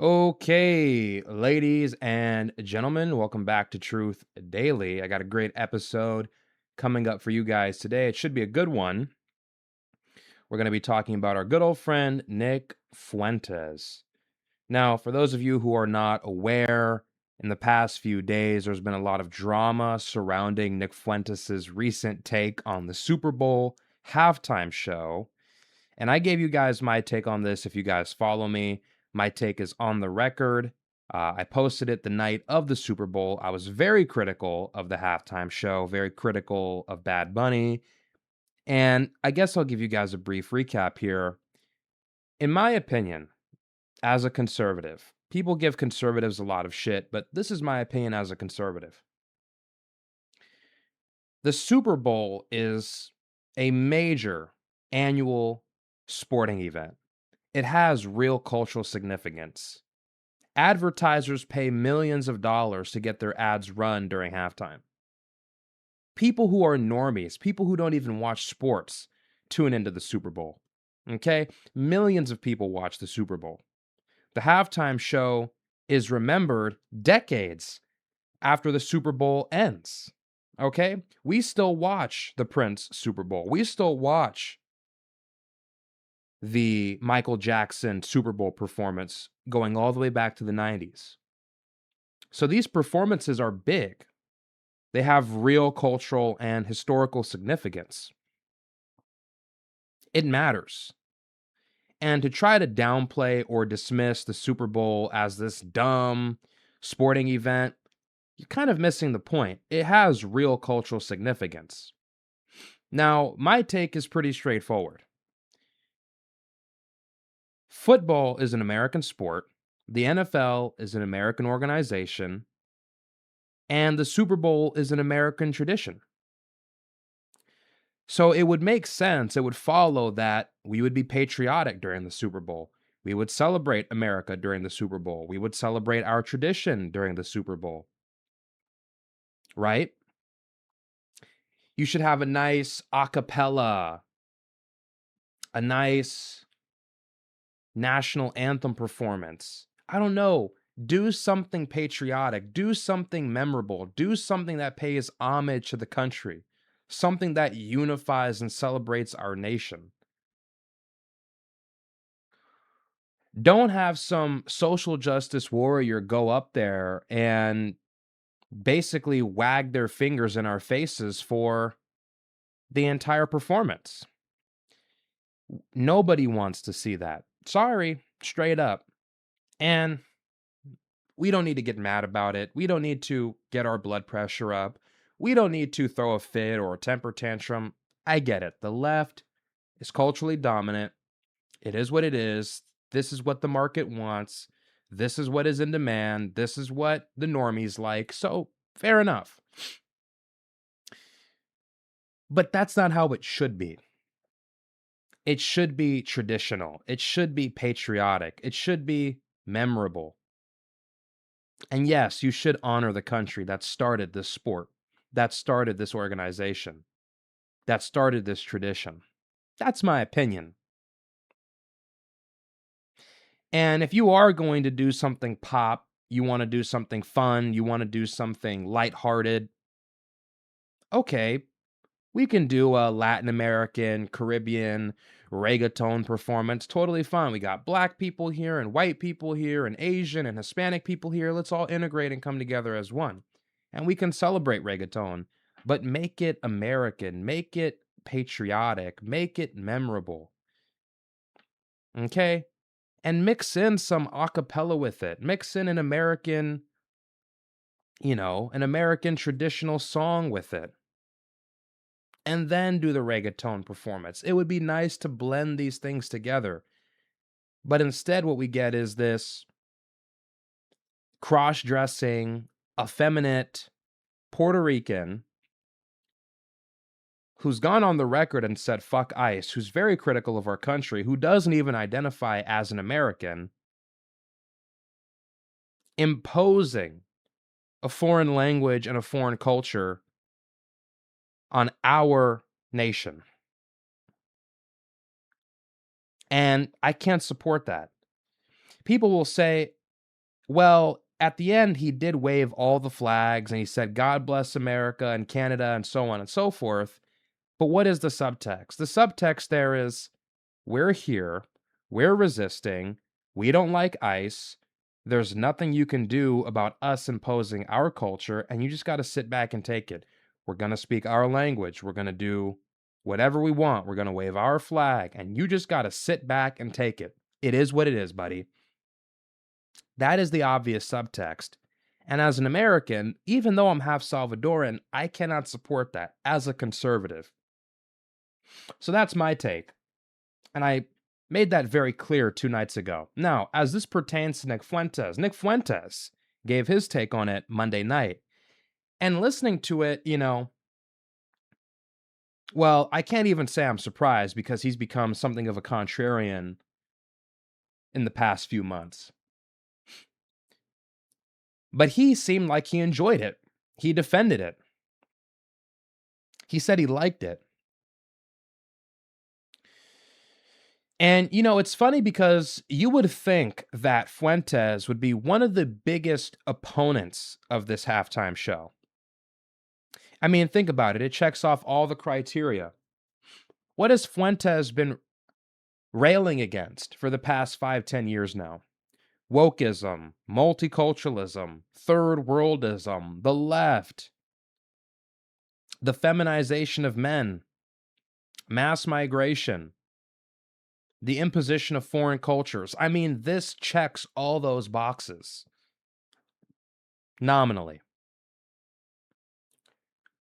Okay, ladies and gentlemen, welcome back to Truth Daily. I got a great episode coming up for you guys today. It should be a good one. We're going to be talking about our good old friend, Nick Fuentes. Now, for those of you who are not aware, in the past few days, there's been a lot of drama surrounding Nick Fuentes' recent take on the Super Bowl halftime show. And I gave you guys my take on this. If you guys follow me, my take is on the record. I posted it the night of the Super Bowl. I was very critical of the halftime show, very critical of Bad Bunny. And I guess I'll give you guys a brief recap here. In my opinion, as a conservative, people give conservatives a lot of shit, but this is my opinion as a conservative. The Super Bowl is a major annual sporting event. It has real cultural significance. Advertisers pay millions of dollars to get their ads run during halftime. People who are normies, people who don't even watch sports, tune into the Super Bowl. Okay? Millions of people watch the Super Bowl. The halftime show is remembered decades after the Super Bowl ends. Okay? We still watch the Prince Super Bowl. We still watch the Michael Jackson Super Bowl performance going all the way back to the 90s. So these performances are big. They have real cultural and historical significance. It matters. And to try to downplay or dismiss the Super Bowl as this dumb sporting event, you're kind of missing the point. It has real cultural significance. Now, my take is pretty straightforward. Football is an American sport. The NFL is an American organization. And the Super Bowl is an American tradition. So it would make sense, it would follow that we would be patriotic during the Super Bowl. We would celebrate America during the Super Bowl. We would celebrate our tradition during the Super Bowl, right? You should have a nice a cappella, a nice national anthem performance. I don't know. Do something patriotic, do something memorable, do something that pays homage to the country, something that unifies and celebrates our nation. Don't have some social justice warrior go up there and basically wag their fingers in our faces for the entire performance. Nobody wants to see that. Sorry, straight up. And we don't need to get mad about it. We don't need to get our blood pressure up. We don't need to throw a fit or a temper tantrum. I get it. The left is culturally dominant. It is what it is. This is what the market wants. This is what is in demand. This is what the normies like. So, fair enough. But that's not how it should be. It should be traditional. It should be patriotic. It should be memorable. And yes, you should honor the country that started this sport, that started this organization, that started this tradition. That's my opinion. And if you are going to do something pop, you want to do something fun, you want to do something lighthearted, okay, we can do a Latin American, Caribbean, reggaeton performance. Totally fine. We got black people here and white people here and Asian and Hispanic people here. Let's all integrate and come together as one. And we can celebrate reggaeton, but make it American, make it patriotic, make it memorable. Okay? And mix in some acapella with it. Mix in an American, an American traditional song with it. And then do the reggaeton performance. It would be nice to blend these things together. But instead, what we get is this cross dressing, effeminate Puerto Rican who's gone on the record and said, fuck ICE, who's very critical of our country, who doesn't even identify as an American, imposing a foreign language and a foreign culture on our nation. And I can't support that. People will say, Well, at the end, he did wave all the flags and he said, God bless America and Canada and so on and so forth. But what is the subtext? The subtext there is we're here, we're resisting, we don't like ICE. There's nothing you can do about us imposing our culture, and you just got to sit back and take it. We're going to speak our language. We're going to do whatever we want. We're going to wave our flag, and you just got to sit back and take it. It is what it is, buddy. That is the obvious subtext. And as an American, even though I'm half Salvadoran, I cannot support that as a conservative. So that's my take. And I made that very clear 2 nights ago. Now, as this pertains to Nick Fuentes gave his take on it Monday night. And listening to it, well, I can't even say I'm surprised because he's become something of a contrarian in the past few months. But he seemed like he enjoyed it. He defended it. He said he liked it. And, it's funny because you would think that Fuentes would be one of the biggest opponents of this halftime show. I mean, think about it. It checks off all the criteria. What has Fuentes been railing against for the past 5-10 years now? Wokeism, multiculturalism, third worldism, the left, the feminization of men, mass migration, the imposition of foreign cultures. I mean, this checks all those boxes. Nominally.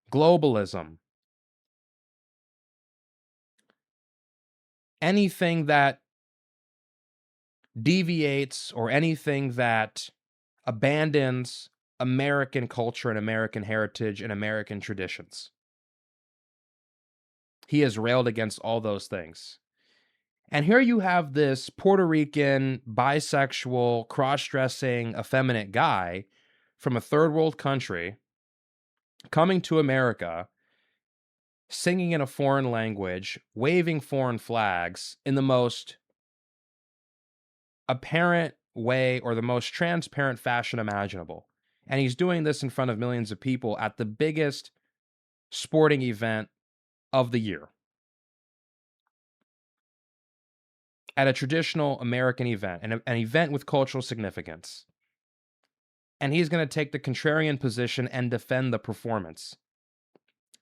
Globalism. Anything that deviates or anything that abandons American culture and American heritage and American traditions. He has railed against all those things. And here you have this Puerto Rican, bisexual, cross-dressing, effeminate guy from a third world country coming to America, singing in a foreign language, waving foreign flags in the most apparent way or the most transparent fashion imaginable. And he's doing this in front of millions of people at the biggest sporting event of the year. At a traditional American event, an event with cultural significance. And he's going to take the contrarian position and defend the performance.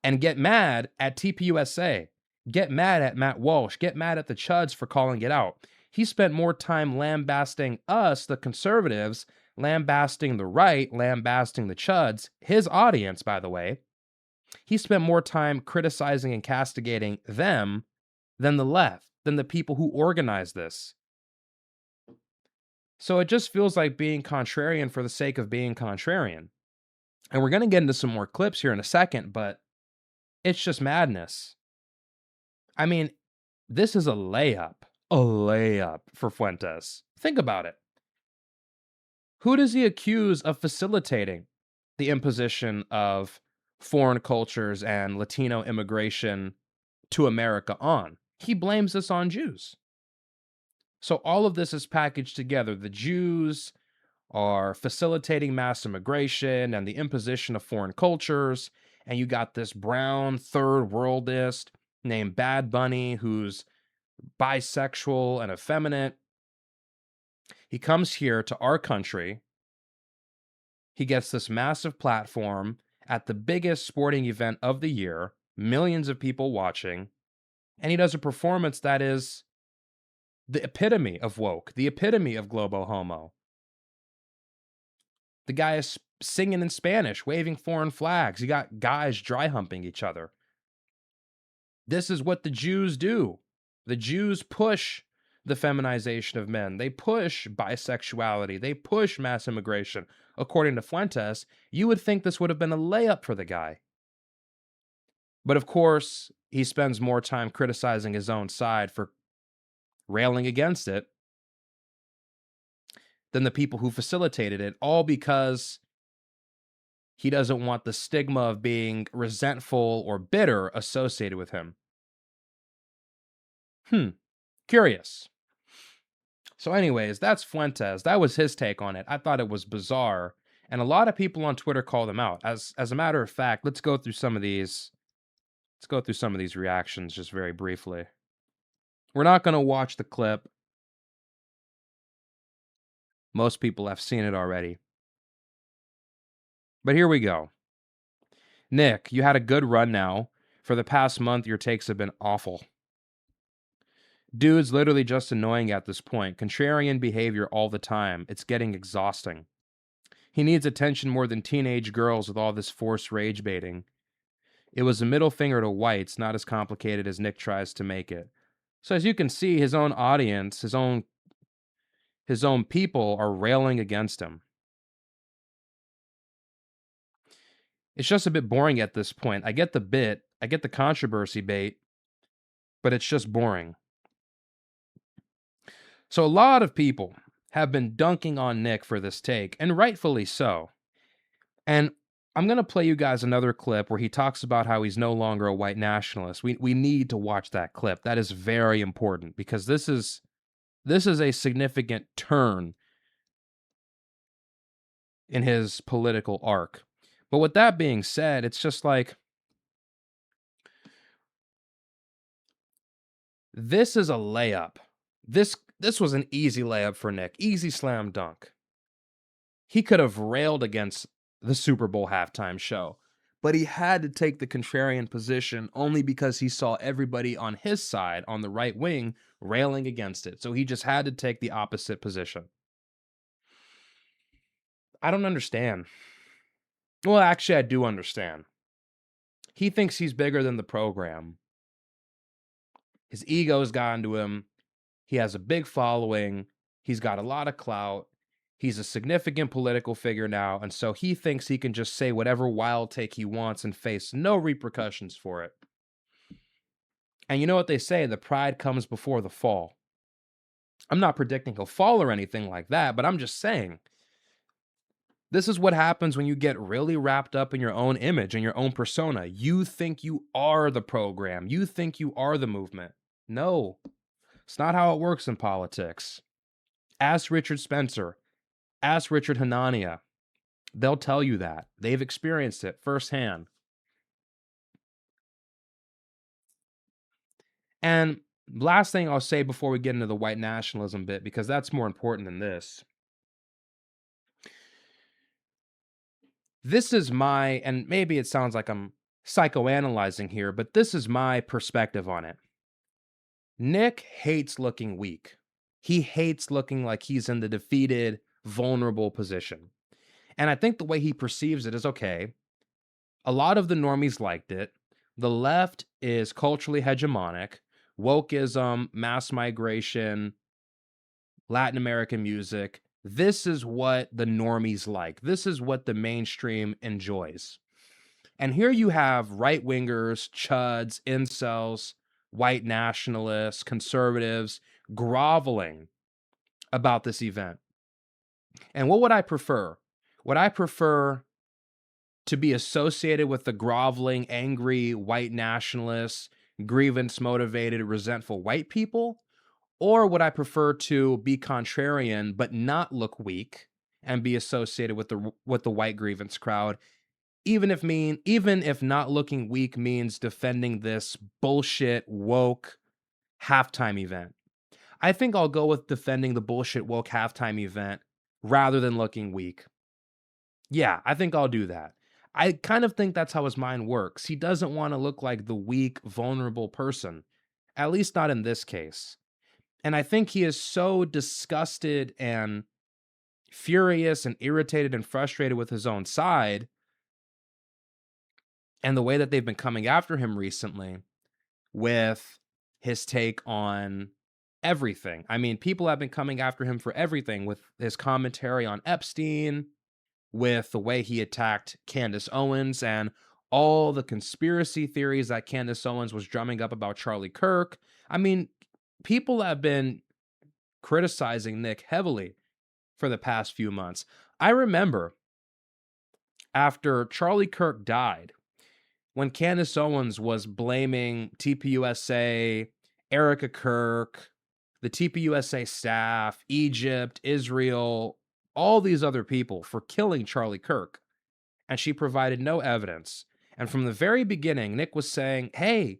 And get mad at TPUSA. Get mad at Matt Walsh. Get mad at the Chuds for calling it out. He spent more time lambasting us, the conservatives, lambasting the right, lambasting the Chuds, his audience, by the way. He spent more time criticizing and castigating them than the left, than the people who organized this. So it just feels like being contrarian for the sake of being contrarian. And we're going to get into some more clips here in a second, but it's just madness. I mean, this is a layup for Fuentes. Think about it. Who does he accuse of facilitating the imposition of foreign cultures and Latino immigration to America on? He blames this on Jews. So all of this is packaged together. The Jews are facilitating mass immigration and the imposition of foreign cultures. And you got this brown third worldist named Bad Bunny who's bisexual and effeminate. He comes here to our country. He gets this massive platform at the biggest sporting event of the year, millions of people watching, and he does a performance that is the epitome of woke, the epitome of globo homo. The guy is singing in Spanish, waving foreign flags. You got guys dry humping each other. This is what the Jews do. The Jews push the feminization of men. They push bisexuality. They push mass immigration. According to Fuentes, you would think this would have been a layup for the guy. But of course, he spends more time criticizing his own side for railing against it than the people who facilitated it, all because he doesn't want the stigma of being resentful or bitter associated with him. Curious. So, anyways, that's Fuentes. That was his take on it. I thought it was bizarre, and a lot of people on Twitter called him out. As a matter of fact, let's go through some of these. Let's go through some of these reactions just very briefly. We're not going to watch the clip. Most people have seen it already. But here we go. Nick, you had a good run now. For the past month, your takes have been awful. Dude's literally just annoying at this point. Contrarian behavior all the time. It's getting exhausting. He needs attention more than teenage girls with all this forced rage baiting. It was a middle finger to whites, not as complicated as Nick tries to make it. So as you can see, his own audience, his own people are railing against him. It's just a bit boring at this point. I get the bit, I get the controversy bait, but it's just boring. So a lot of people have been dunking on Nick for this take, and rightfully so. And I'm going to play you guys another clip where he talks about how he's no longer a white nationalist. We need to watch that clip. That is very important because this is a significant turn in his political arc. But with that being said, it's just like, this is a layup. This was an easy layup for Nick. Easy slam dunk. He could have railed against the Super Bowl halftime show, but he had to take the contrarian position only because he saw everybody on his side, on the right wing, railing against it. So he just had to take the opposite position. I don't understand. Well, actually, I do understand. He thinks he's bigger than the program. His ego's gotten to him. He has a big following. He's got a lot of clout. He's a significant political figure now, and so he thinks he can just say whatever wild take he wants and face no repercussions for it. And you know what they say, the pride comes before the fall. I'm not predicting he'll fall or anything like that, but I'm just saying, this is what happens when you get really wrapped up in your own image and your own persona. You think you are the program. You think you are the movement. No, it's not how it works in politics. Ask Richard Spencer. Ask Richard Hanania. They'll tell you that. They've experienced it firsthand. And last thing I'll say before we get into the white nationalism bit, because that's more important than this. This is my, and maybe it sounds like I'm psychoanalyzing here, but this is my perspective on it. Nick hates looking weak. He hates looking like he's in the defeated, vulnerable position. And I think the way he perceives it is okay. A lot of the normies liked it. The left is culturally hegemonic. Wokeism, mass migration, Latin American music. This is what the normies like. This is what the mainstream enjoys. And here you have right wingers, chuds, incels, white nationalists, conservatives groveling about this event. And what would I prefer? Would I prefer to be associated with the groveling, angry white nationalists, grievance motivated, resentful white people? Or would I prefer to be contrarian but not look weak and be associated with the white grievance crowd, even if not looking weak means defending this bullshit woke halftime event? I think I'll go with defending the bullshit woke halftime event rather than looking weak. Yeah, I think I'll do that. I kind of think that's how his mind works. He doesn't want to look like the weak, vulnerable person, at least not in this case. And I think he is so disgusted and furious and irritated and frustrated with his own side and the way that they've been coming after him recently with his take on everything. I mean, people have been coming after him for everything, with his commentary on Epstein, with the way he attacked Candace Owens, and all the conspiracy theories that Candace Owens was drumming up about Charlie Kirk. I mean, people have been criticizing Nick heavily for the past few months. I remember after Charlie Kirk died, when Candace Owens was blaming TPUSA, Erica Kirk, the TPUSA staff, Egypt, Israel, all these other people for killing Charlie Kirk. And she provided no evidence. And from the very beginning, Nick was saying, hey,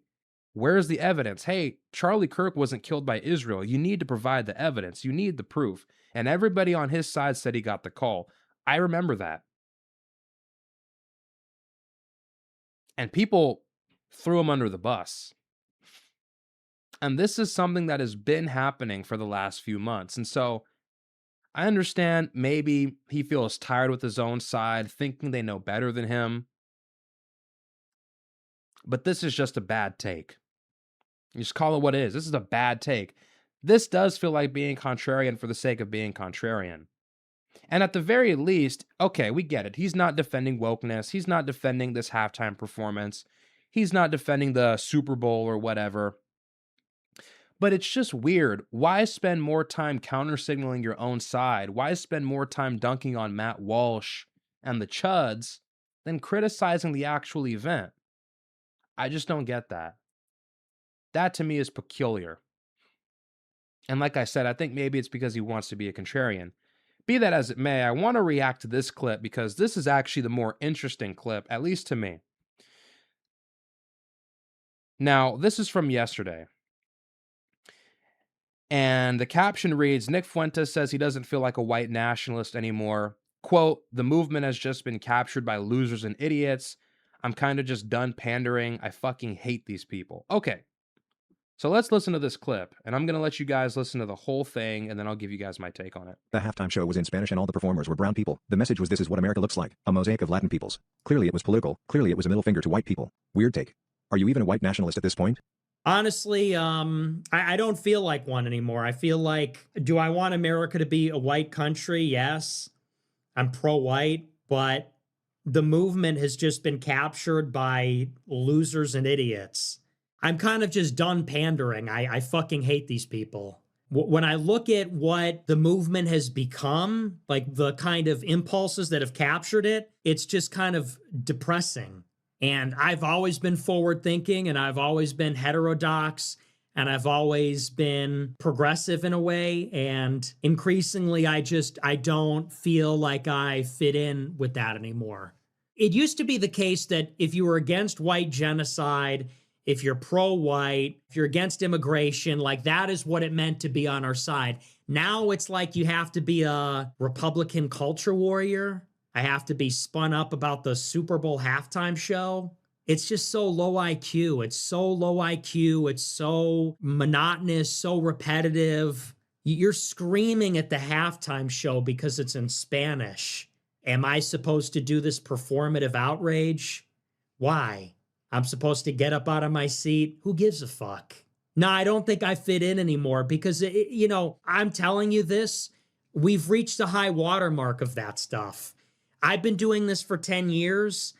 where's the evidence? Hey, Charlie Kirk wasn't killed by Israel. You need to provide the evidence. You need the proof. And everybody on his side said he got the call. I remember that. And people threw him under the bus. And this is something that has been happening for the last few months. And so I understand maybe he feels tired with his own side, thinking they know better than him. But this is just a bad take. You just call it what it is. This is a bad take. This does feel like being contrarian for the sake of being contrarian. And at the very least, okay, we get it. He's not defending wokeness. He's not defending this halftime performance. He's not defending the Super Bowl or whatever. But it's just weird. Why spend more time counter signaling your own side? Why spend more time dunking on Matt Walsh and the Chuds than criticizing the actual event? I just don't get that. That to me is peculiar. And like I said, I think maybe it's because he wants to be a contrarian. Be that as it may, I want to react to this clip because this is actually the more interesting clip, at least to me. Now, this is from yesterday. And the caption reads, Nick Fuentes says he doesn't feel like a white nationalist anymore. Quote, the movement has just been captured by losers and idiots. I'm kind of just done pandering. I fucking hate these people. Okay. So let's listen to this clip, and I'm going to let you guys listen to the whole thing, and then I'll give you guys my take on it. The halftime show was in Spanish and all the performers were brown people. The message was this is what America looks like, a mosaic of Latin peoples. Clearly it was political. Clearly it was a middle finger to white people. Weird take. Are you even a white nationalist at this point? Honestly, I don't feel like one anymore. I feel like, do I want America to be a white country? Yes. I'm pro-white, but the movement has just been captured by losers and idiots. I'm kind of just done pandering. I fucking hate these people. When I look at what the movement has become, like the kind of impulses that have captured it, it's just kind of depressing. And I've always been forward thinking, and I've always been heterodox, and I've always been progressive in a way. And increasingly, I don't feel like I fit in with that anymore. It used to be the case that if you were against white genocide, if you're pro-white, if you're against immigration, like that is what it meant to be on our side. Now it's like you have to be a Republican culture warrior. I have to be spun up about the Super Bowl halftime show. It's just so low IQ. It's so low IQ. It's so monotonous, so repetitive. You're screaming at the halftime show because it's in Spanish. Am I supposed to do this performative outrage? Why? I'm supposed to get up out of my seat? Who gives a fuck? No, I don't think I fit in anymore because, I'm telling you this, we've reached the high watermark of that stuff. I've been doing this for 10 years.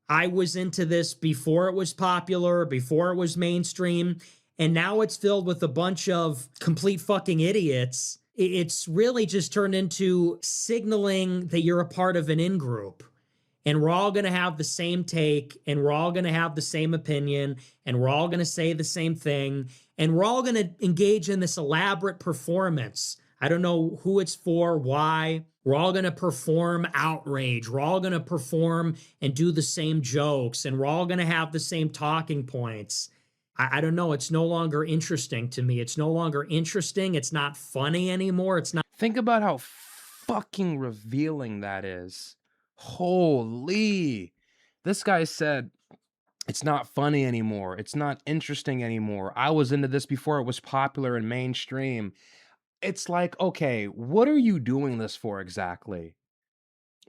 I was into this before it was popular, before it was mainstream, and now it's filled with a bunch of complete fucking idiots. It's really just turned into signaling that you're a part of an in-group. And we're all going to have the same take, and we're all going to have the same opinion, and we're all going to say the same thing, and we're all going to engage in this elaborate performance. I don't know who it's for, why. We're all going to perform outrage. We're all going to perform and do the same jokes, and we're all going to have the same talking points. I don't know. It's no longer interesting to me. It's no longer interesting. It's not funny anymore. It's not. Think about how fucking revealing that is. Holy. This guy said, it's not funny anymore. It's not interesting anymore. I was into this before it was popular and mainstream. It's like, okay, what are you doing this for exactly?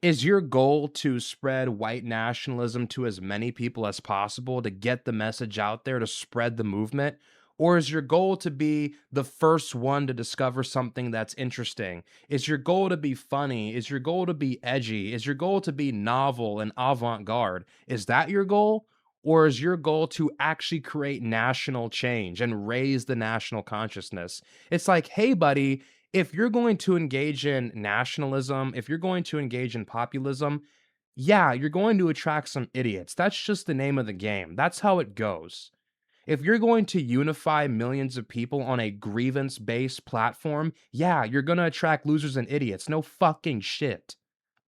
Is your goal to spread white nationalism to as many people as possible, to get the message out there, to spread the movement? Or is your goal to be the first one to discover something that's interesting? Is your goal to be funny? Is your goal to be edgy? Is your goal to be novel and avant-garde? Is that your goal? Or is your goal to actually create national change and raise the national consciousness? It's like, hey, buddy, if you're going to engage in nationalism, if you're going to engage in populism, yeah, you're going to attract some idiots. That's just the name of the game. That's how it goes. If you're going to unify millions of people on a grievance-based platform, yeah, you're gonna attract losers and idiots. No fucking shit.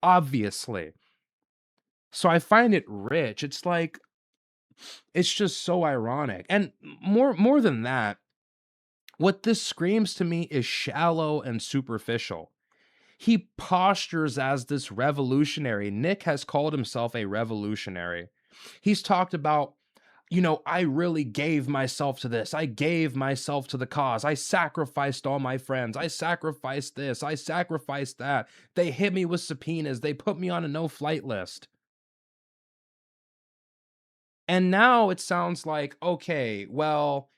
Obviously. So I find it rich. It's like it's just so ironic. And more than that, what this screams to me is shallow and superficial. He postures as this revolutionary. Nick has called himself a revolutionary. He's talked about, I really gave myself to this. I gave myself to the cause. I sacrificed all my friends. I sacrificed this. I sacrificed that. They hit me with subpoenas. They put me on a no-flight list. And now it sounds like, okay, well,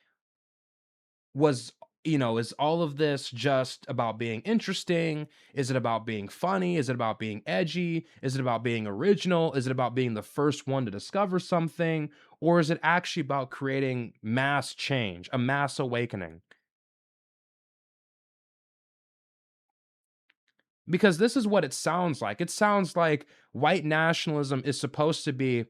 was is all of this just about being interesting? Is it about being funny? Is it about being edgy? Is it about being original? Is it about being the first one to discover something? Or is it actually about creating mass change, a mass awakening? Because this is what it sounds like. It sounds like white nationalism is supposed to be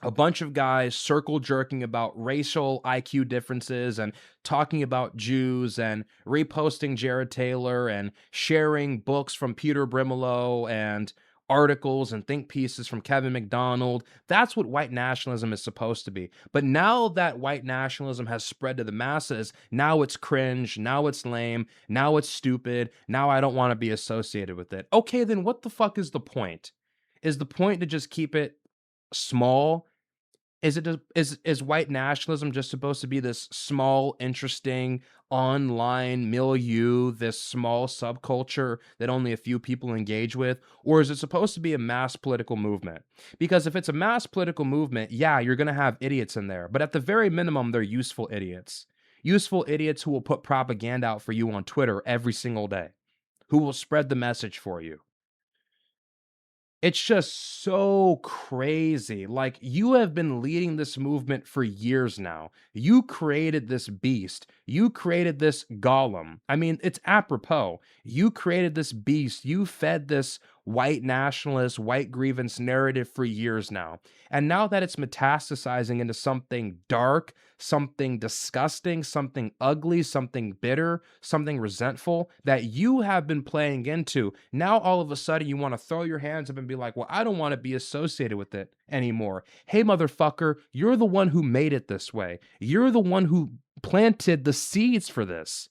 a bunch of guys circle jerking about racial IQ differences and talking about Jews and reposting Jared Taylor and sharing books from Peter Brimelow and articles and think pieces from Kevin McDonald. That's what white nationalism is supposed to be. But now that white nationalism has spread to the masses, now it's cringe, now it's lame, now it's stupid, now I don't want to be associated with it. Okay, then what the fuck is the point? Is the point to just keep it small? Is white nationalism just supposed to be this small, interesting online milieu, this small subculture that only a few people engage with? Or is it supposed to be a mass political movement? Because if it's a mass political movement, yeah, you're going to have idiots in there. But at the very minimum, they're useful idiots. Useful idiots who will put propaganda out for you on Twitter every single day, who will spread the message for you. It's just so crazy. Like, you have been leading this movement for years now. You created this beast. You created this golem. I mean, it's apropos. You created this beast. You fed this white nationalist, white grievance narrative for years now. And now that it's metastasizing into something dark, something disgusting, something ugly, something bitter, something resentful that you have been playing into, now all of a sudden you want to throw your hands up and be like, well, I don't want to be associated with it anymore. Hey, motherfucker, you're the one who made it this way. You're the one who planted the seeds for this,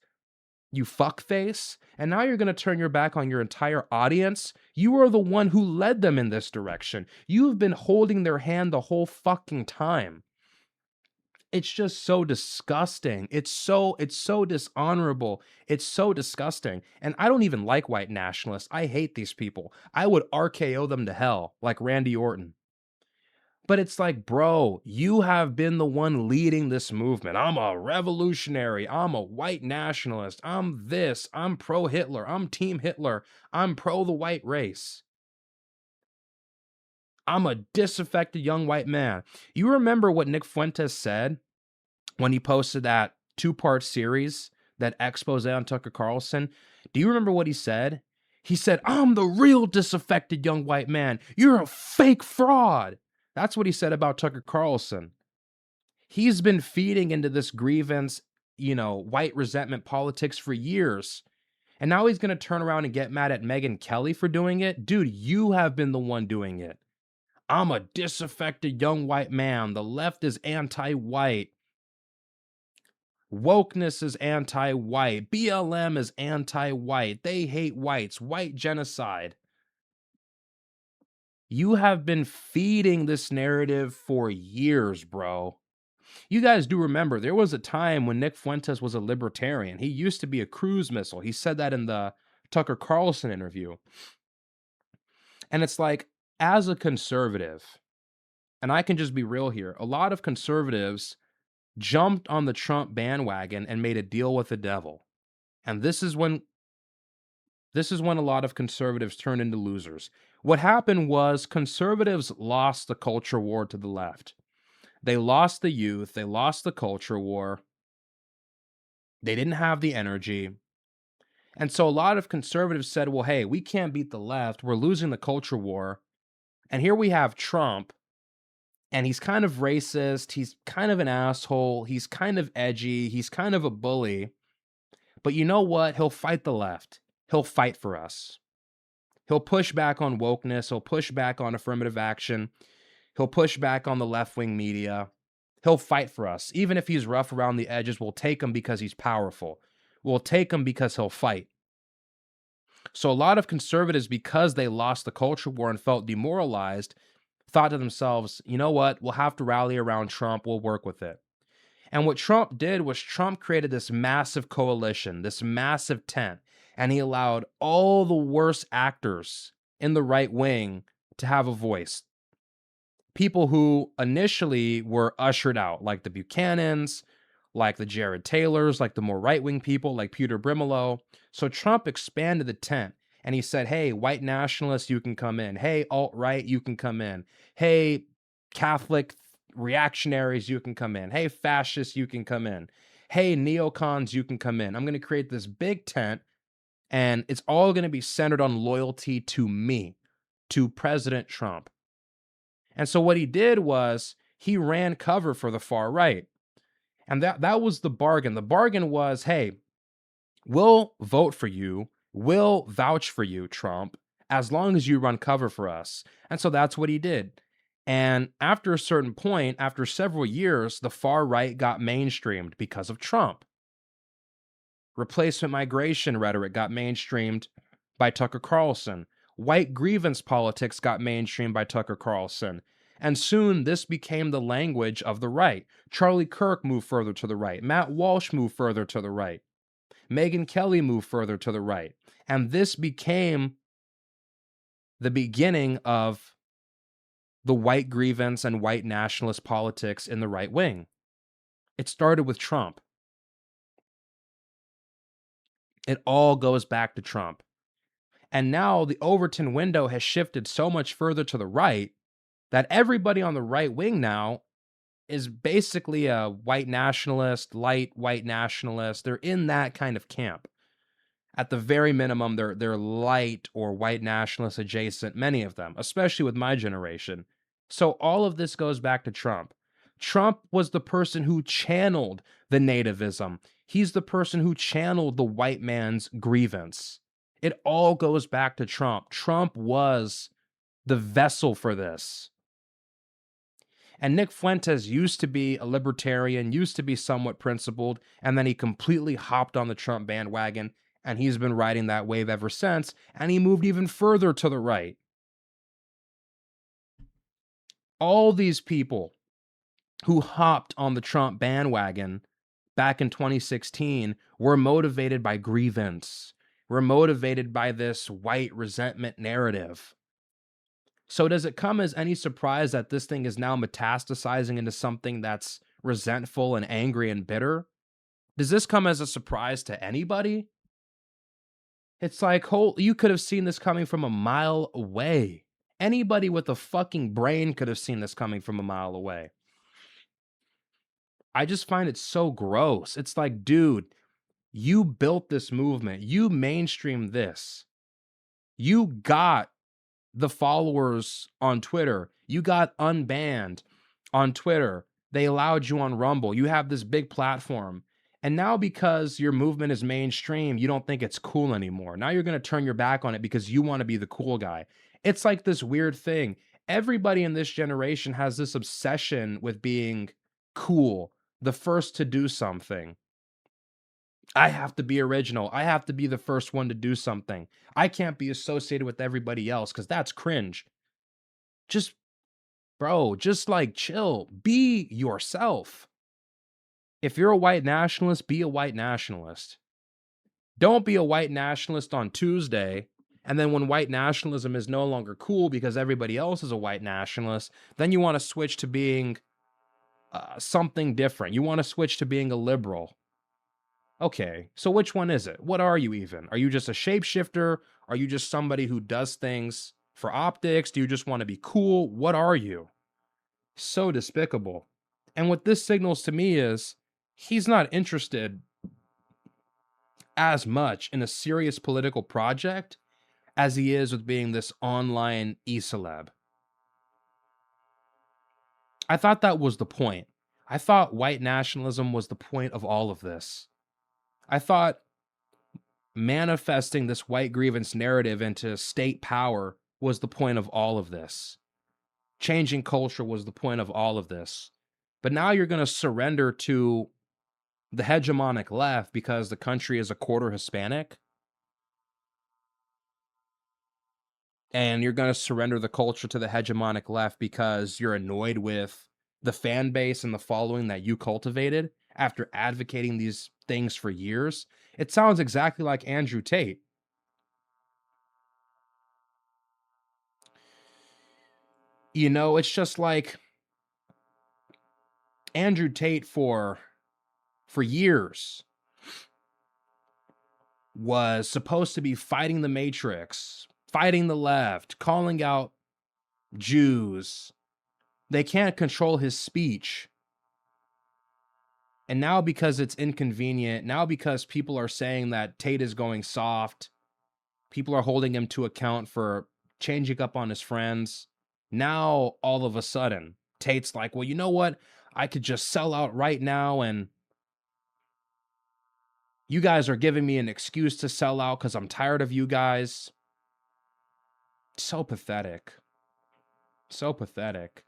you fuckface. And now you're going to turn your back on your entire audience. You are the one who led them in this direction. You've been holding their hand the whole fucking time. It's just so disgusting. It's so dishonorable. It's so disgusting. And I don't even like white nationalists. I hate these people. I would RKO them to hell like Randy Orton. But it's like, bro, you have been the one leading this movement. I'm a revolutionary. I'm a white nationalist. I'm this. I'm pro Hitler. I'm team Hitler. I'm pro the white race. I'm a disaffected young white man. You remember what Nick Fuentes said when he posted that 2-part series, that expose on Tucker Carlson? Do you remember what he said? He said, I'm the real disaffected young white man. You're a fake fraud. That's what he said about Tucker Carlson. He's been feeding into this grievance, white resentment politics for years. And now he's going to turn around and get mad at Megyn Kelly for doing it. Dude, you have been the one doing it. I'm a disaffected young white man. The left is anti-white. Wokeness is anti-white. BLM is anti-white. They hate whites. White genocide. You have been feeding this narrative for years, bro. You guys do remember there was a time when Nick Fuentes was a libertarian. He used to be a cruise missile. He said that in the Tucker Carlson interview. And it's like, as a conservative, and I can just be real here, a lot of conservatives jumped on the Trump bandwagon and made a deal with the devil. And this is when a lot of conservatives turn into losers. What happened was conservatives lost the culture war to the left. They lost the youth. They lost the culture war. They didn't have the energy. And so a lot of conservatives said, well, hey, we can't beat the left. We're losing the culture war. And here we have Trump. And he's kind of racist, he's kind of an asshole, he's kind of edgy, he's kind of a bully. But you know what? He'll fight the left. He'll fight for us. He'll push back on wokeness, he'll push back on affirmative action, he'll push back on the left-wing media. He'll fight for us. Even if he's rough around the edges, we'll take him because he's powerful. We'll take him because he'll fight. So a lot of conservatives, because they lost the culture war and felt demoralized, thought to themselves, you know what? We'll have to rally around Trump. We'll work with it. And what Trump did was Trump created this massive coalition, this massive tent, and he allowed all the worst actors in the right wing to have a voice. People who initially were ushered out, like the Buchanans, like the Jared Taylors, like the more right-wing people, like Peter Brimelow. So Trump expanded the tent, and he said, hey, white nationalists, you can come in. Hey, alt-right, you can come in. Hey, Catholic reactionaries, you can come in. Hey, fascists, you can come in. Hey, neocons, you can come in. I'm going to create this big tent, and it's all going to be centered on loyalty to me, to President Trump. And so what he did was he ran cover for the far right. And that was the bargain. The bargain was, hey, we'll vote for you, we'll vouch for you, Trump, as long as you run cover for us. And so that's what he did. And after a certain point, after several years, the far right got mainstreamed because of Trump. Replacement migration rhetoric got mainstreamed by Tucker Carlson. White grievance politics got mainstreamed by Tucker Carlson. And soon this became the language of the right. Charlie Kirk moved further to the right. Matt Walsh moved further to the right. Megyn Kelly moved further to the right. And this became the beginning of the white grievance and white nationalist politics in the right wing. It started with Trump. It all goes back to Trump. And now the Overton window has shifted so much further to the right that everybody on the right wing now is basically a white nationalist, light white nationalist. They're in that kind of camp. At the very minimum, they're light or white nationalist adjacent, many of them, especially with my generation. So all of this goes back to Trump. Trump was the person who channeled the nativism. He's the person who channeled the white man's grievance. It all goes back to Trump. Trump was the vessel for this. And Nick Fuentes used to be a libertarian, used to be somewhat principled, and then he completely hopped on the Trump bandwagon, and he's been riding that wave ever since, and he moved even further to the right. All these people who hopped on the Trump bandwagon back in 2016 were motivated by grievance, were motivated by this white resentment narrative. So does it come as any surprise that this thing is now metastasizing into something that's resentful and angry and bitter? Does this come as a surprise to anybody? It's like, you could have seen this coming from a mile away. Anybody with a fucking brain could have seen this coming from a mile away. I just find it so gross. It's like, dude, you built this movement. You mainstreamed this. You got the followers on Twitter. You got unbanned on Twitter. They allowed you on Rumble. You have this big platform. And now because your movement is mainstream, you don't think it's cool anymore. Now you're going to turn your back on it because you want to be the cool guy. It's like this weird thing. Everybody in this generation has this obsession with being cool, the first to do something. I have to be original. I have to be the first one to do something. I can't be associated with everybody else because that's cringe. Just, bro, just like chill. Be yourself. If you're a white nationalist, be a white nationalist. Don't be a white nationalist on Tuesday, and then when white nationalism is no longer cool because everybody else is a white nationalist, then you want to switch to being something different. You want to switch to being a liberal. Okay, so which one is it? What are you even? Are you just a shapeshifter? Are you just somebody who does things for optics? Do you just want to be cool? What are you? So despicable. And what this signals to me is he's not interested as much in a serious political project as he is with being this online e-celeb. I thought that was the point. I thought white nationalism was the point of all of this. I thought manifesting this white grievance narrative into state power was the point of all of this. Changing culture was the point of all of this. But now you're going to surrender to the hegemonic left because the country is a quarter Hispanic. And you're going to surrender the culture to the hegemonic left because you're annoyed with the fan base and the following that you cultivated after advocating these things for years. It sounds exactly like Andrew Tate. You know, it's just like Andrew Tate for years was supposed to be fighting the Matrix, fighting the left, calling out Jews. They can't control his speech. And now because it's inconvenient, now because people are saying that Tate is going soft, people are holding him to account for changing up on his friends. Now, all of a sudden, Tate's like, well, you know what? I could just sell out right now, and you guys are giving me an excuse to sell out because I'm tired of you guys. So pathetic. So pathetic.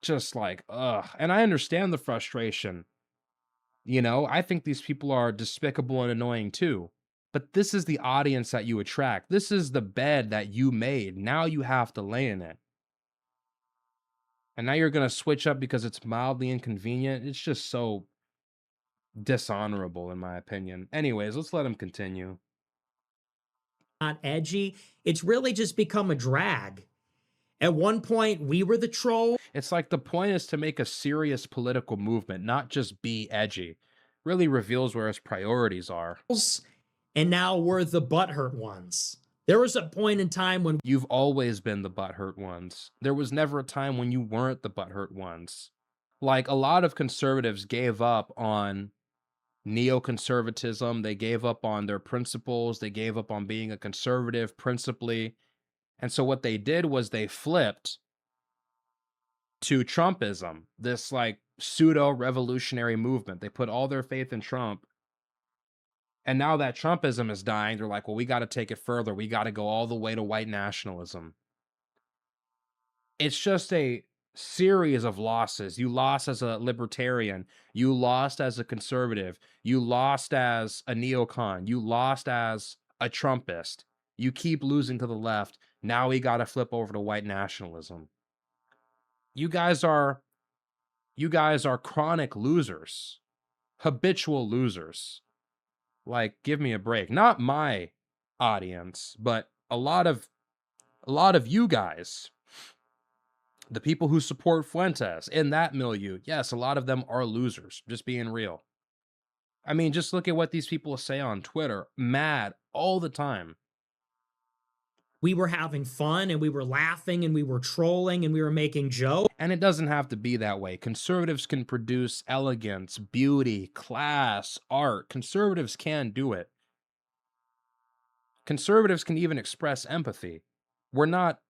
Just like, ugh. And I understand the frustration. You know, I think these people are despicable and annoying too. But this is the audience that you attract. This is the bed that you made. Now you have to lay in it. And now you're going to switch up because it's mildly inconvenient. It's just so dishonorable, in my opinion. Anyways, let's let him continue. Not edgy. It's really just become a drag. At one point, we were the troll. It's like the point is to make a serious political movement, not just be edgy. Really reveals where his priorities are. And now we're the butthurt ones. There was a point in time when you've always been the butthurt ones. There was never a time when you weren't the butthurt ones. Like, a lot of conservatives gave up on neoconservatism. They gave up on their principles. They gave up on being a conservative principally. And so what they did was they flipped to Trumpism, this like pseudo revolutionary movement. They put all their faith in Trump. And now that Trumpism is dying, they're like, well, we got to take it further. We got to go all the way to white nationalism. It's just a series of losses. You lost as a libertarian. You lost as a conservative. You lost as a neocon. You lost as a Trumpist. You keep losing to the left. Now we got to flip over to white nationalism. You guys are chronic losers, habitual losers. Like, give me a break. Not my audience, but a lot of you guys, the people who support Fuentes in that milieu, yes, a lot of them are losers, just being real. I mean, just look at what these people say on Twitter, mad all the time. We were having fun and we were laughing and we were trolling and we were making jokes. And it doesn't have to be that way. Conservatives can produce elegance, beauty, class, art. Conservatives can do it. Conservatives can even express empathy. We're not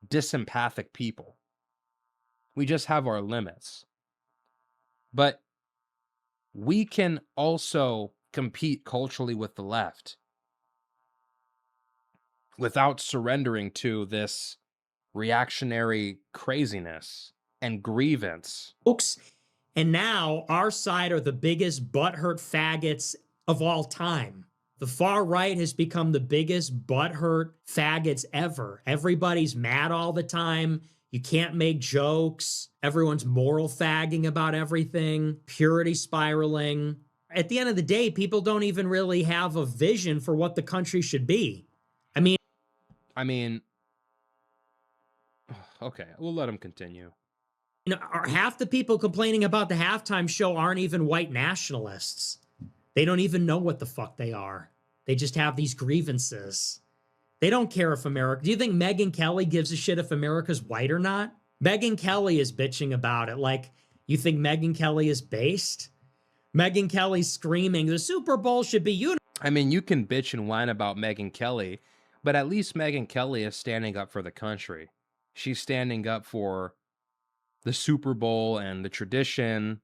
disempathic people. We just have our limits. But we can also compete culturally with the left without surrendering to this reactionary craziness and grievance. And now our side are the biggest butthurt faggots of all time. The far right has become the biggest butthurt faggots ever. Everybody's mad all the time. You can't make jokes. Everyone's moral fagging about everything, purity spiraling. At the end of the day, people don't even really have a vision for what the country should be. I mean, okay, we'll let him continue. You know, half the people complaining about the halftime show aren't even white nationalists. They don't even know what the fuck they are. They just have these grievances. They don't care if America... Do you think Megyn Kelly gives a shit if America's white or not? Megyn Kelly is bitching about it. Like, you think Megyn Kelly is based? Megyn Kelly's screaming, the Super Bowl should be... I mean, you can bitch and whine about Megyn Kelly, but at least Megyn Kelly is standing up for the country. She's standing up for the Super Bowl and the tradition.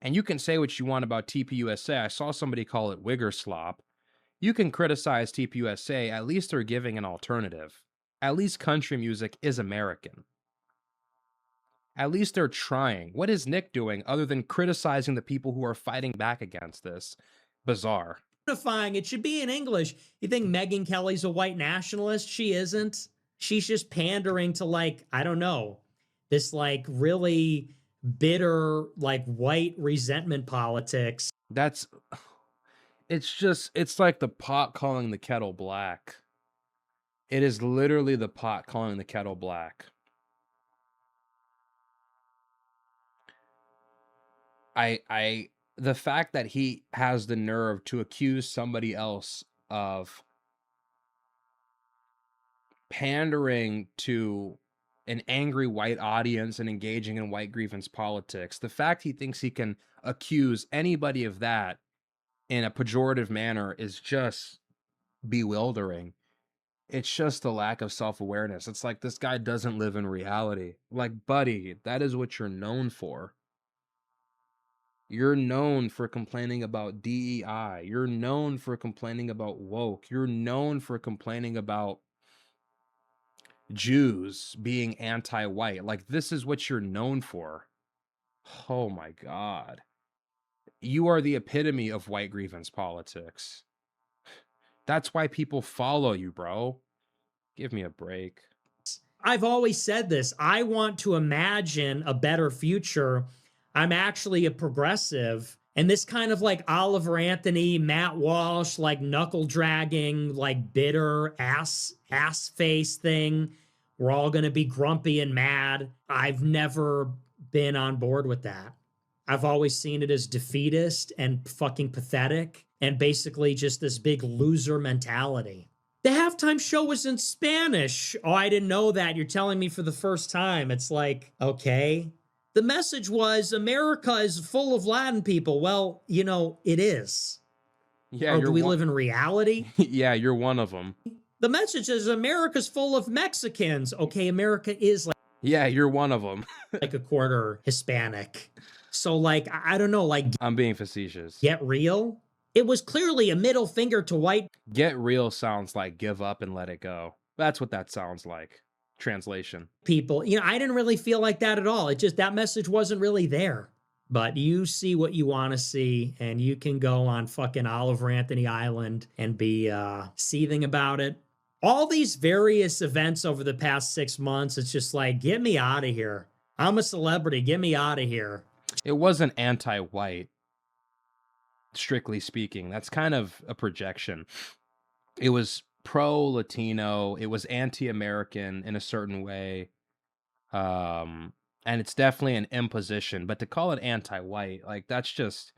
And you can say what you want about TPUSA. I saw somebody call it Wigger slop. You can criticize TPUSA. At least they're giving an alternative. At least country music is American. At least they're trying. What is Nick doing other than criticizing the people who are fighting back against this? Bizarre. It should be in English. You think Megyn Kelly's a white nationalist? She isn't. She's just pandering to, like, I don't know, this like really bitter, like white resentment politics. It's like the pot calling the kettle black. It is literally the pot calling the kettle black. The fact that he has the nerve to accuse somebody else of pandering to an angry white audience and engaging in white grievance politics, the fact he thinks he can accuse anybody of that in a pejorative manner is just bewildering. It's just a lack of self-awareness. It's like this guy doesn't live in reality. Like, buddy, that is what you're known for. You're known for complaining about DEI. You're known for complaining about woke. You're known for complaining about Jews being anti-white. Like, this is what you're known for. Oh my God. You are the epitome of white grievance politics. That's why people follow you, bro. Give me a break. I've always said this. I want to imagine a better future. I'm actually a progressive. And this kind of like Oliver Anthony, Matt Walsh, like knuckle dragging, like bitter ass face thing. We're all going to be grumpy and mad. I've never been on board with that. I've always seen it as defeatist and fucking pathetic and basically just this big loser mentality. The halftime show was in Spanish. Oh, I didn't know that. You're telling me for the first time. It's like, okay. The message was America is full of Latin people. Well, you know, it is. Yeah, or do we live in reality? Yeah, you're one of them. The message is America's full of Mexicans. Okay, America is like... Yeah, you're one of them. like a quarter Hispanic. So like, I don't know, like... I'm being facetious. Get real? It was clearly a middle finger to white... Get real sounds like give up and let it go. That's what that sounds like. Translation. People, you know, I didn't really feel like that at all. It just, that message wasn't really there. But you see what you want to see, and you can go on fucking Oliver Anthony Island and be seething about it. All these various events over the past 6 months, it's just like, get me out of here. I'm a celebrity. Get me out of here. It wasn't anti-white, strictly speaking. That's kind of a projection. It was pro-Latino. It was anti-American in a certain way. And it's definitely an imposition. But to call it anti-white, like, that's just...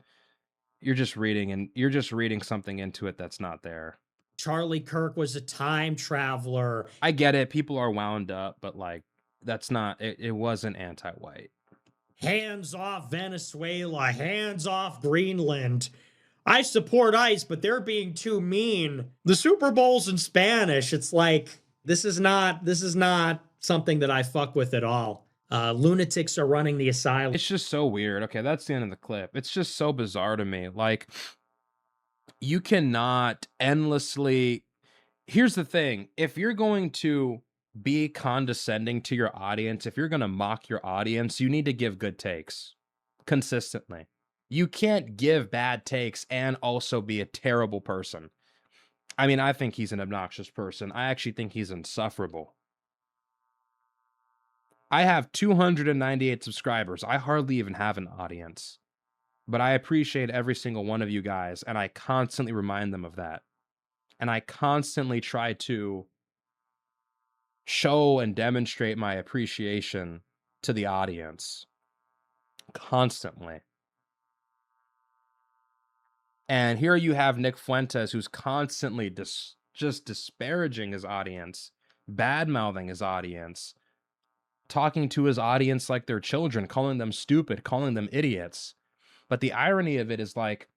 you're just reading something into it that's not there. Charlie Kirk was a time traveler. I get it. People are wound up, but like, that's not, it wasn't anti-white. Hands off Venezuela. Hands off Greenland. I support ICE, but they're being too mean. The Super Bowl's in Spanish. It's like, this is not something that I fuck with at all. Lunatics are running the asylum. It's just so weird. Okay, that's the end of the clip. It's just so bizarre to me. Like, you cannot endlessly... here's the thing. If you're going to be condescending to your audience, if you're going to mock your audience, you need to give good takes consistently. You can't give bad takes and also be a terrible person. I mean, I think he's an obnoxious person. I actually think he's insufferable. I have 298 subscribers. I hardly even have an audience. But I appreciate every single one of you guys, and I constantly remind them of that. And I constantly try to show and demonstrate my appreciation to the audience. Constantly. And here you have Nick Fuentes, who's constantly just disparaging his audience, bad-mouthing his audience, talking to his audience like they're children, calling them stupid, calling them idiots. But the irony of it is, like,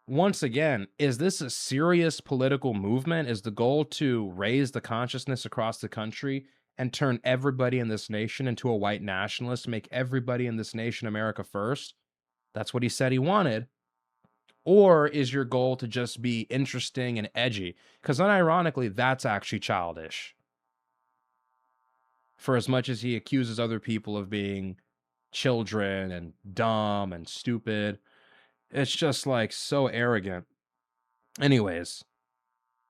once again, is this a serious political movement? Is the goal to raise the consciousness across the country and turn everybody in this nation into a white nationalist, make everybody in this nation America first? That's what he said he wanted. Or is your goal to just be interesting and edgy? Because unironically, that's actually childish. For as much as he accuses other people of being children and dumb and stupid, it's just like so arrogant. Anyways,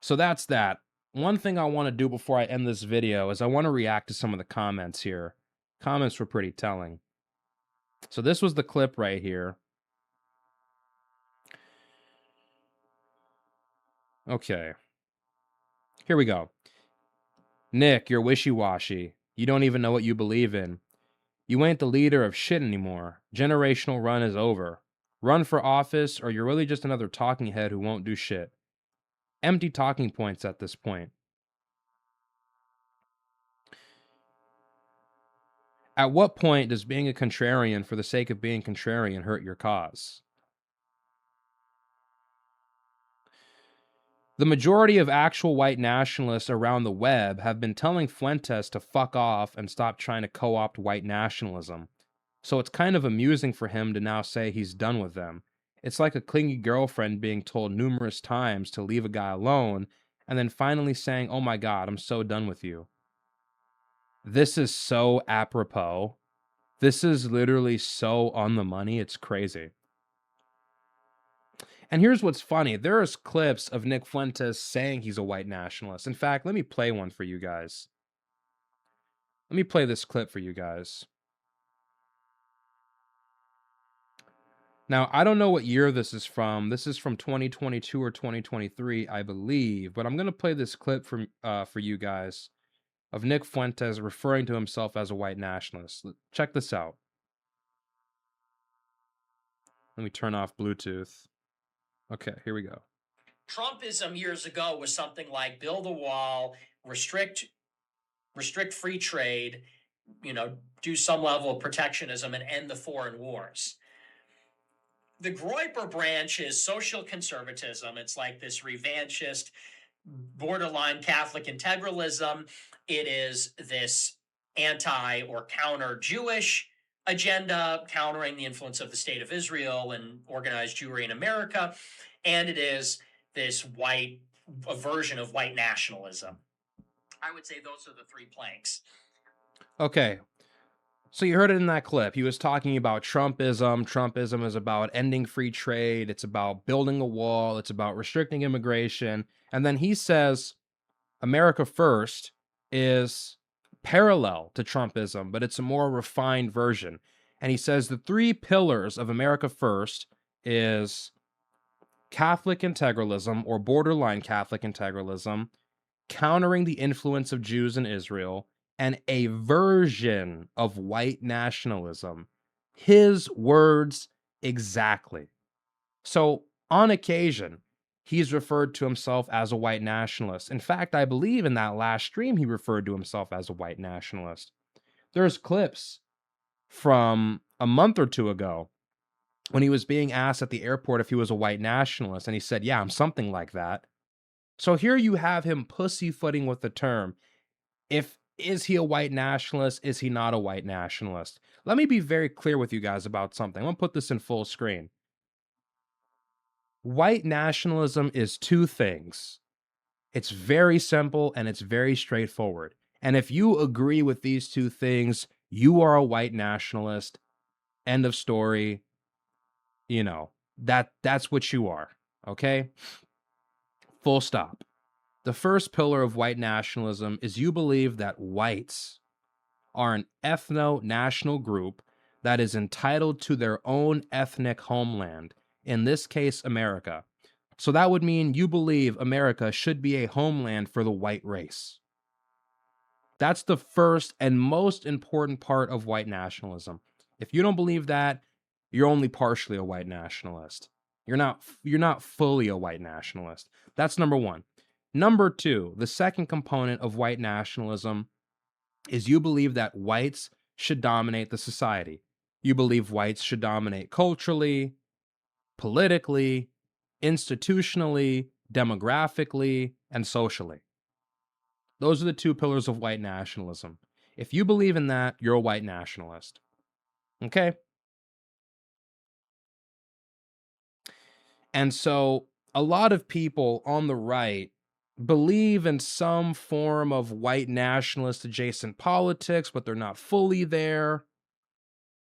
so that's that. One thing I want to do before I end this video is I want to react to some of the comments here. Comments were pretty telling. So this was the clip right here. Okay. Here we go. Nick, you're wishy-washy. You don't even know what you believe in. You ain't the leader of shit anymore. Generational run is over. Run for office, or you're really just another talking head who won't do shit. Empty talking points at this point. At what point does being a contrarian for the sake of being contrarian hurt your cause? The majority of actual white nationalists around the web have been telling Fuentes to fuck off and stop trying to co-opt white nationalism. So it's kind of amusing for him to now say he's done with them. It's like a clingy girlfriend being told numerous times to leave a guy alone and then finally saying, "Oh my God, I'm so done with you." This is so apropos. This is literally so on the money. It's crazy. And here's what's funny. There's clips of Nick Fuentes saying he's a white nationalist. In fact, let me play one for you guys. Let me play this clip for you guys. Now, I don't know what year this is from. This is from 2022 or 2023, I believe. But I'm going to play this clip for you guys of Nick Fuentes referring to himself as a white nationalist. Check this out. Let me turn off Bluetooth. Okay, here we go. Trumpism years ago was something like build a wall, restrict free trade, do some level of protectionism and end the foreign wars. The Groyper branch is social conservatism. It's like this revanchist, borderline Catholic integralism. It is this anti or counter Jewish agenda, countering the influence of the state of Israel and organized Jewry in America. And it is this a version of white nationalism. I would say those are the three planks. Okay. So you heard it in that clip. He was talking about Trumpism. Trumpism is about ending free trade. It's about building a wall. It's about restricting immigration. And then he says America First is parallel to Trumpism, but it's a more refined version. And he says the three pillars of America First is Catholic integralism or borderline Catholic integralism, countering the influence of Jews in Israel, and a version of white nationalism. His words exactly. So, on occasion, he's referred to himself as a white nationalist. In fact, I believe in that last stream he referred to himself as a white nationalist. There's clips from a month or two ago when he was being asked at the airport if he was a white nationalist, and he said, "Yeah, I'm something like that." So here you have him pussyfooting with the term. Is he a white nationalist? Is he not a white nationalist? Let me be very clear with you guys about something. I'm going to put this in full screen. White nationalism is two things. It's very simple and it's very straightforward. And if you agree with these two things, you are a white nationalist. End of story. That's what you are. Okay? Full stop. The first pillar of white nationalism is you believe that whites are an ethno-national group that is entitled to their own ethnic homeland, in this case, America. So that would mean you believe America should be a homeland for the white race. That's the first and most important part of white nationalism. If you don't believe that, you're only partially a white nationalist. You're not fully a white nationalist. That's number one. Number two, the second component of white nationalism is you believe that whites should dominate the society. You believe whites should dominate culturally, politically, institutionally, demographically, and socially. Those are the two pillars of white nationalism. If you believe in that, you're a white nationalist. Okay? And so a lot of people on the right believe in some form of white nationalist adjacent politics, but they're not fully there.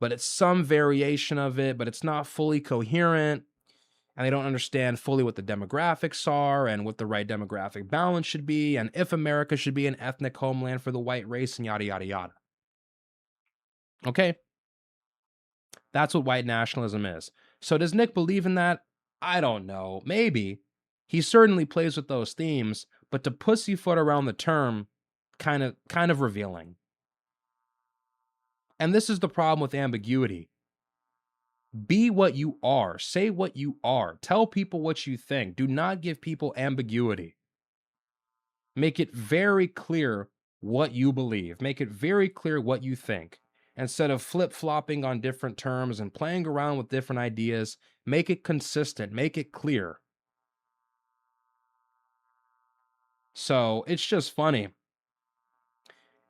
But it's some variation of it, but it's not fully coherent. And they don't understand fully what the demographics are and what the right demographic balance should be, and if America should be an ethnic homeland for the white race, and yada, yada, yada. Okay? That's what white nationalism is. So does Nick believe in that? I don't know. Maybe. He certainly plays with those themes, but to pussyfoot around the term, kind of revealing. And this is the problem with ambiguity. Be what you are. Say what you are. Tell people what you think. Do not give people ambiguity. Make it very clear what you believe. Make it very clear what you think. Instead of flip-flopping on different terms and playing around with different ideas, make it consistent. Make it clear. So it's just funny.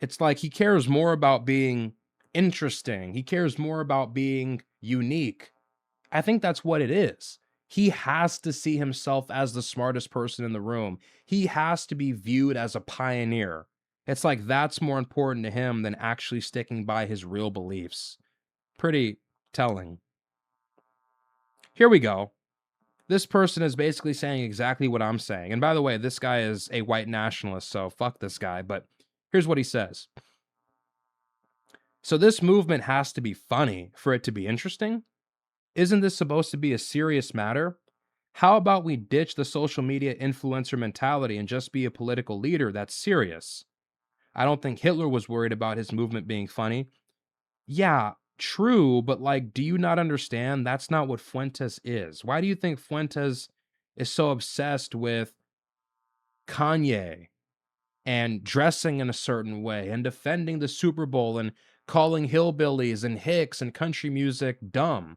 It's like he cares more about being interesting. He cares more about being unique. I think that's what it is. He has to see himself as the smartest person in the room. He has to be viewed as a pioneer. It's like that's more important to him than actually sticking by his real beliefs. Pretty telling. Here we go. This person is basically saying exactly what I'm saying. And by the way, this guy is a white nationalist, so fuck this guy. But here's what he says. So this movement has to be funny for it to be interesting? Isn't this supposed to be a serious matter? How about we ditch the social media influencer mentality and just be a political leader that's serious? I don't think Hitler was worried about his movement being funny. Yeah, true, but like, do you not understand? That's not what Fuentes is. Why do you think Fuentes is so obsessed with Kanye and dressing in a certain way and defending the Super Bowl and calling hillbillies and hicks and country music dumb?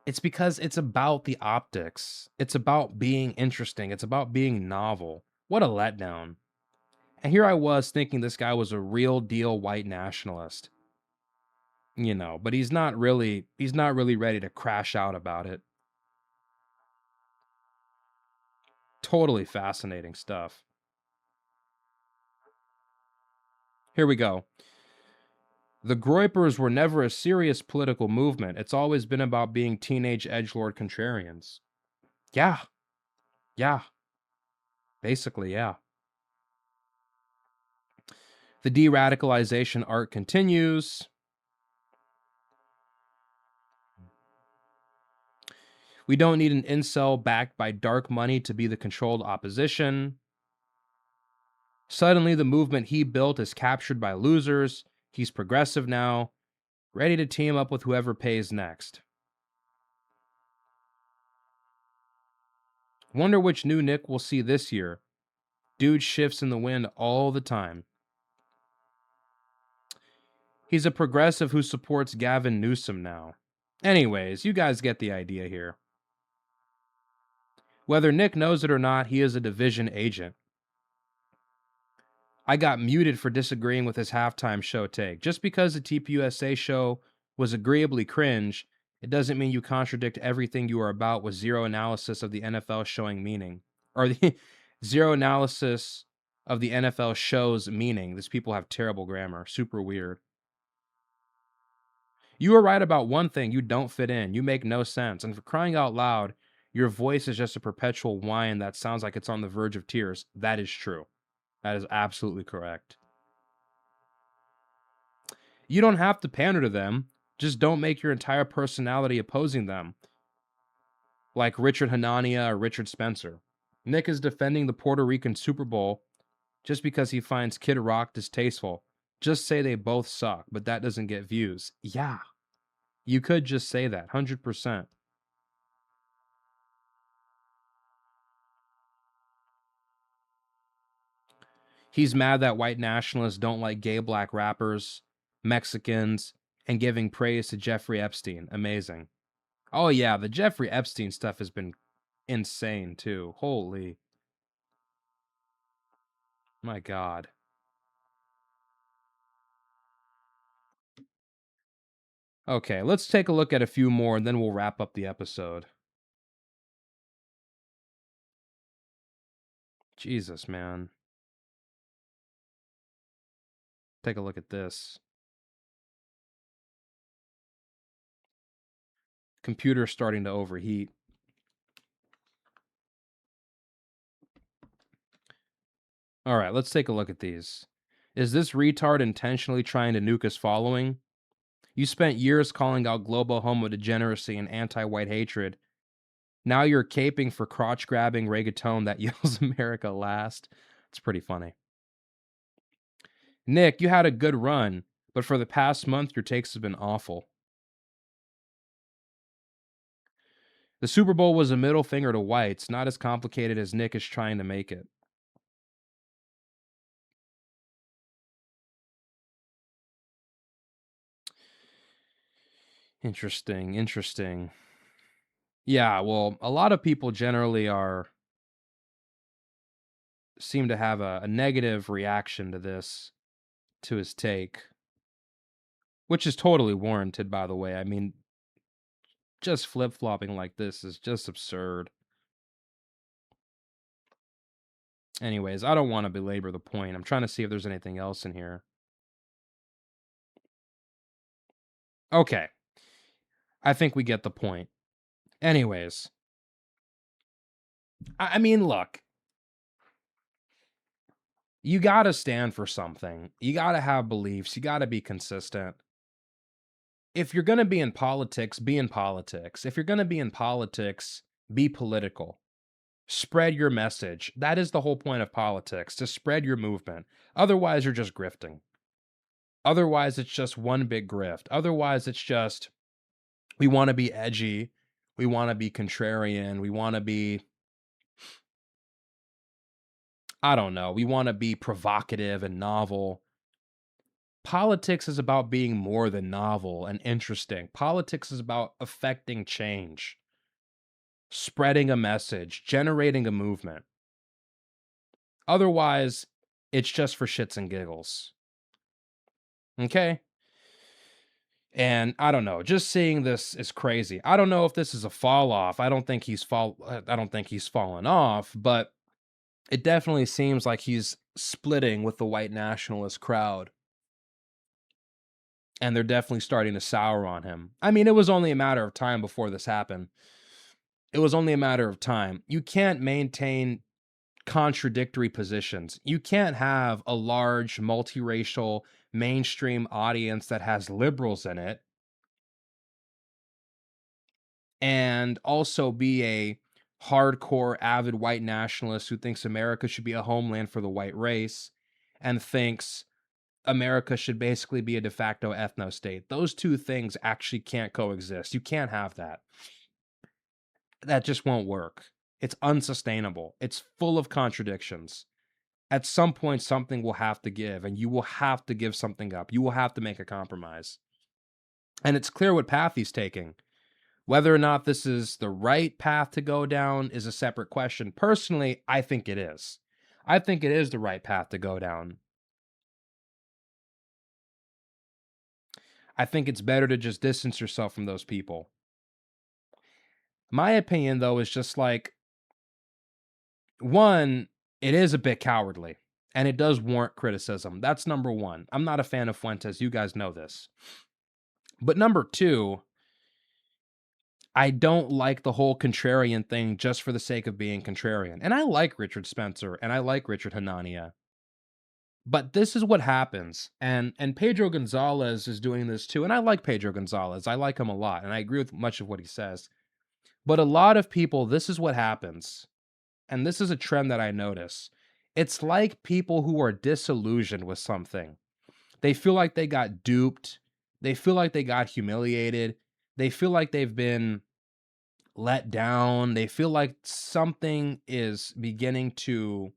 It's because it's about the optics. It's about being interesting. It's about being novel. What a letdown. And here I was thinking this guy was a real deal white nationalist. But he's not really ready to crash out about it. Totally fascinating stuff. Here we go. The Groypers were never a serious political movement. It's always been about being teenage edgelord contrarians. Yeah. Yeah. Basically, yeah. The de-radicalization art continues. We don't need an incel backed by dark money to be the controlled opposition. Suddenly, the movement he built is captured by losers. He's progressive now, ready to team up with whoever pays next. Wonder which new Nick we'll see this year. Dude shifts in the wind all the time. He's a progressive who supports Gavin Newsom now. Anyways, you guys get the idea here. Whether Nick knows it or not, he is a division agent. I got muted for disagreeing with his halftime show take. Just because the TPUSA show was agreeably cringe, it doesn't mean you contradict everything you are about with zero analysis of the NFL showing meaning. Or the zero analysis of the NFL show's meaning. These people have terrible grammar. Super weird. You are right about one thing. You don't fit in. You make no sense. And for crying out loud, your voice is just a perpetual whine that sounds like it's on the verge of tears. That is true. That is absolutely correct. You don't have to pander to them. Just don't make your entire personality opposing them. Like Richard Hanania or Richard Spencer. Nick is defending the Puerto Rican Super Bowl just because he finds Kid Rock distasteful. Just say they both suck, but that doesn't get views. Yeah, you could just say that, 100%. He's mad that white nationalists don't like gay black rappers, Mexicans, and giving praise to Jeffrey Epstein. Amazing. Oh yeah, the Jeffrey Epstein stuff has been insane too. Holy. My God. Okay, let's take a look at a few more and then we'll wrap up the episode. Jesus, man. Take a look at this. Computer's starting to overheat. All right, let's take a look at these. Is this retard intentionally trying to nuke his following? You spent years calling out global homo degeneracy and anti-white hatred. Now you're caping for crotch-grabbing reggaeton that yells America last. It's pretty funny. Nick, you had a good run, but for the past month, your takes have been awful. The Super Bowl was a middle finger to whites, not as complicated as Nick is trying to make it. Interesting, interesting. Yeah, well, a lot of people generally seem to have a negative reaction to this, to his take, which is totally warranted, by the way. I mean, just flip-flopping like this is just absurd. Anyways, I don't want to belabor the point. I'm trying to see if there's anything else in here. Okay. I think we get the point. Anyways, I mean, look, you got to stand for something. You got to have beliefs. You got to be consistent. If you're going to be in politics, be in politics. If you're going to be in politics, be political. Spread your message. That is the whole point of politics, to spread your movement. Otherwise, you're just grifting. Otherwise, it's just one big grift. Otherwise, it's just, we want to be edgy. We want to be contrarian. We want to be, I don't know, we want to be provocative and novel. Politics is about being more than novel and interesting. Politics is about affecting change, spreading a message, generating a movement. Otherwise, it's just for shits and giggles. Okay? And I don't know, just seeing this is crazy. I don't know if this is a fall off. I don't think he's fallen off, but it definitely seems like he's splitting with the white nationalist crowd. And they're definitely starting to sour on him. I mean, it was only a matter of time before this happened. It was only a matter of time. You can't maintain contradictory positions. You can't have a large multiracial mainstream audience that has liberals in it and also be a hardcore avid white nationalist who thinks America should be a homeland for the white race and thinks America should basically be a de facto ethno state. Those two things actually can't coexist. You can't have that. That just won't work. It's unsustainable. It's full of contradictions. At some point, something will have to give, and you will have to give something up. You will have to make a compromise. And it's clear what path he's taking. Whether or not this is the right path to go down is a separate question. Personally, I think it is. I think it is the right path to go down. I think it's better to just distance yourself from those people. My opinion, though, is just like, one, it is a bit cowardly, and it does warrant criticism. That's number one. I'm not a fan of Fuentes. You guys know this. But number two, I don't like the whole contrarian thing just for the sake of being contrarian. And I like Richard Spencer, and I like Richard Hanania. But this is what happens. And Pedro Gonzalez is doing this too. And I like Pedro Gonzalez. I like him a lot, and I agree with much of what he says. But a lot of people, this is what happens. And this is a trend that I notice. It's like people who are disillusioned with something. They feel like they got duped. They feel like they got humiliated. They feel like they've been let down. They feel like something is beginning to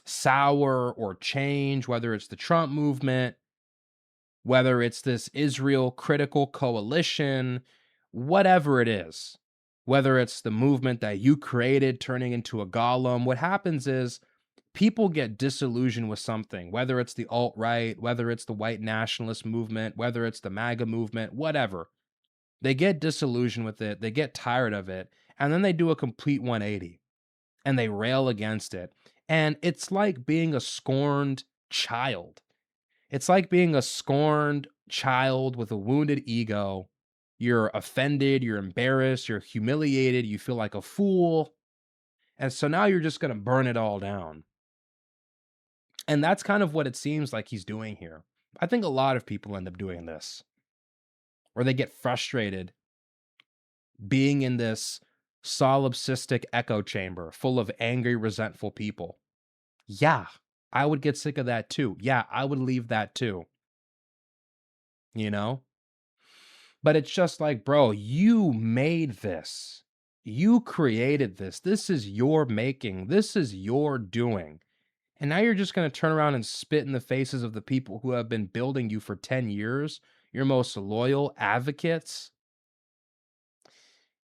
sour or change, whether it's the Trump movement, whether it's this Israel critical coalition, whatever it is, whether it's the movement that you created turning into a golem. What happens is people get disillusioned with something, whether it's the alt-right, whether it's the white nationalist movement, whether it's the MAGA movement, whatever. They get disillusioned with it, they get tired of it, and then they do a complete 180 and they rail against it. And it's like being a scorned child. It's like being a scorned child with a wounded ego. You're offended, you're embarrassed, you're humiliated, you feel like a fool. And so now you're just going to burn it all down. And that's kind of what it seems like he's doing here. I think a lot of people end up doing this, or they get frustrated being in this solipsistic echo chamber full of angry, resentful people. Yeah, I would get sick of that too. Yeah, I would leave that too, you know? But it's just like, bro, you made this. You created this. This is your making. This is your doing. And now you're just going to turn around and spit in the faces of the people who have been building you for 10 years, your most loyal advocates.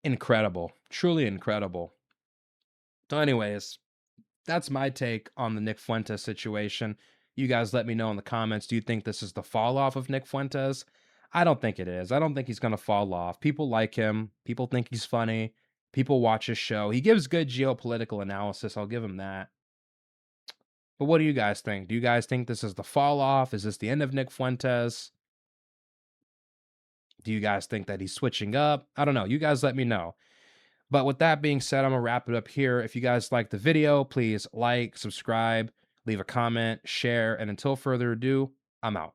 Incredible. Truly incredible. So, anyways, that's my take on the Nick Fuentes situation. You guys let me know in the comments. Do you think this is the fall off of Nick Fuentes? I don't think it is. I don't think he's going to fall off. People like him. People think he's funny. People watch his show. He gives good geopolitical analysis. I'll give him that. But what do you guys think? Do you guys think this is the fall off? Is this the end of Nick Fuentes? Do you guys think that he's switching up? I don't know. You guys let me know. But with that being said, I'm going to wrap it up here. If you guys like the video, please like, subscribe, leave a comment, share, and until further ado, I'm out.